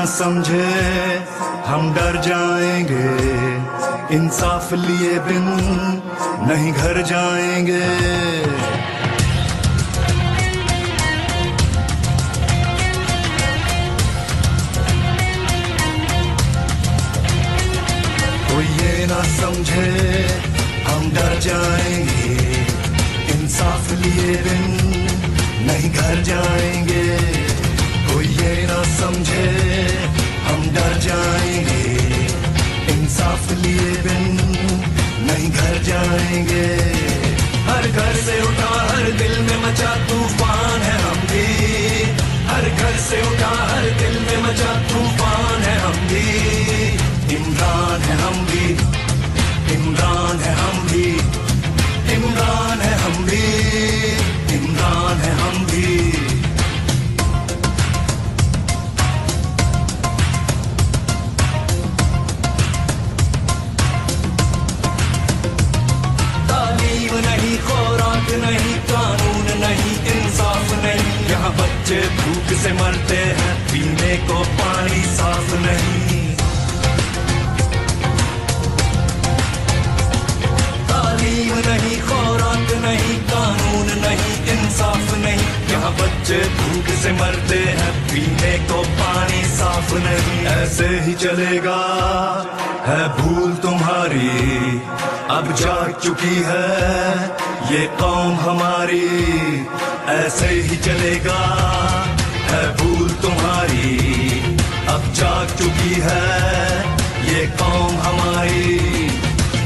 समझे हम डर जाएंगे, इंसाफ लिए बिन नहीं घर जाएंगे। कोई ये ना समझे हम डर जाएंगे, इंसाफ लिए बिन नहीं घर जाएंगे। कोई ये ना समझे हम डर जाएंगे, इंसाफ लिए बिन नहीं घर जाएंगे। हर घर से उठा हर दिल में मचा तूफान है हम भी, हर घर से उठा हर दिल में मचा तूफान है हम भी। इमरान है हम भी, इमरान है हम भी, इमरान है हम भी, इमरान है हम भी। तालीम नहीं, खुराक नहीं, कानून नहीं, इंसाफ नहीं, यहाँ बच्चे भूख से मरते हैं, पीने को पानी साफ नहीं। तालीम नहीं, खुराक नहीं, कानून नहीं, इंसाफ नहीं, यहाँ बच्चे भूख से मरते हैं, पीने को पानी साफ नहीं। ऐसे ही चलेगा है भूल तुम्हारी, अब जाग चुकी है ये कौम हमारी। ऐसे ही चलेगा है भूल तुम्हारी, अब जाग चुकी है ये कौम हमारी।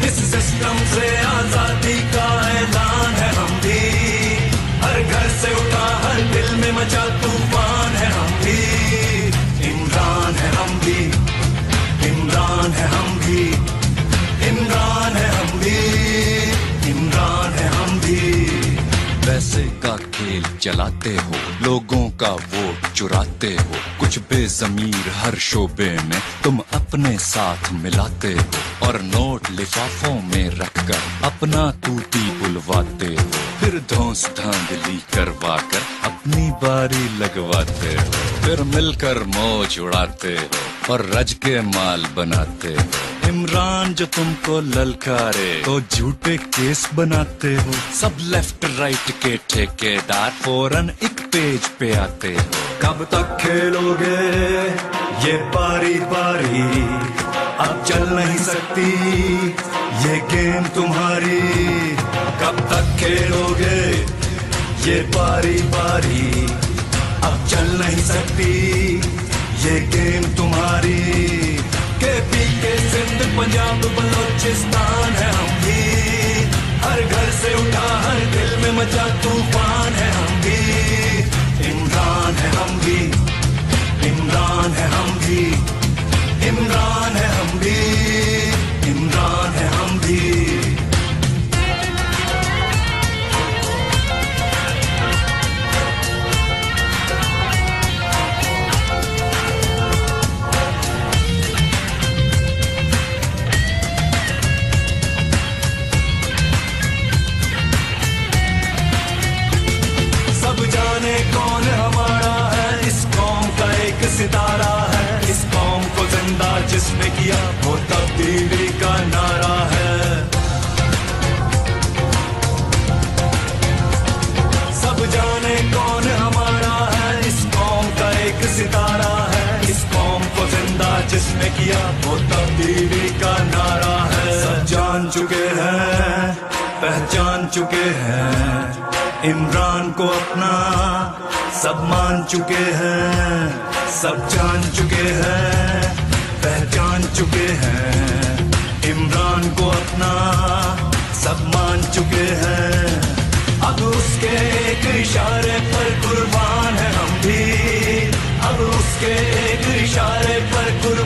इस सिस्टम से आजादी का ऐलान है हम भी, हर घर से उठा हर दिल में मचा तूफान है हम भी। इमरान है हम भी, इमरान है हम भी, इमरान है हम भी, इमरान है हम भी। पैसे का खेल चलाते हो, लोगों का वोट चुराते हो, कुछ बेजमीर हर शोबे में तुम अपने साथ मिलाते हो, और नोट लिफाफों में रखकर अपना तूती बुलवाते हो, फिर धौंस धांधली करवा कर अपनी बारी लगवाते हो, फिर मिलकर मौज उड़ाते हो और रज के माल बनाते हो। इमरान जो तुमको ललकारे तो झूठे केस बनाते हो, सब लेफ्ट राइट के ठेकेदार फौरन एक पेज पे आते हो। कब तक खेलोगे ये बारी बारी, अब चल नहीं सकती ये गेम तुम्हारी। कब तक खेलोगे ये बारी बारी, अब चल नहीं सकती ये गेम तुम्हारी। केपी के सिंध पंजाब बलोचिस्तान है हम भी, हर घर से उठा हर दिल में मचा तूफान है हम भी। इमरान है हम भी, इमरान है हम भी, इमरान है हम भी, इमरान है हम भी। कौन हमारा है, इस कौम का एक सितारा है, इस कौम को जिंदा जिसने किया वो तब्दीली का नारा है। सब जाने कौन हमारा है, इस कौम का एक सितारा है, इस कौम को जिंदा जिसने किया वो तब्दीली का नारा है। सब जान चुके हैं, पहचान चुके हैं इमरान को अपना, सब मान चुके हैं, सब जान चुके हैं, पहचान चुके हैं इमरान को अपना, सब मान चुके हैं। अब उसके एक इशारे पर कुर्बान है हम भी, अब उसके एक इशारे पर कुर्बान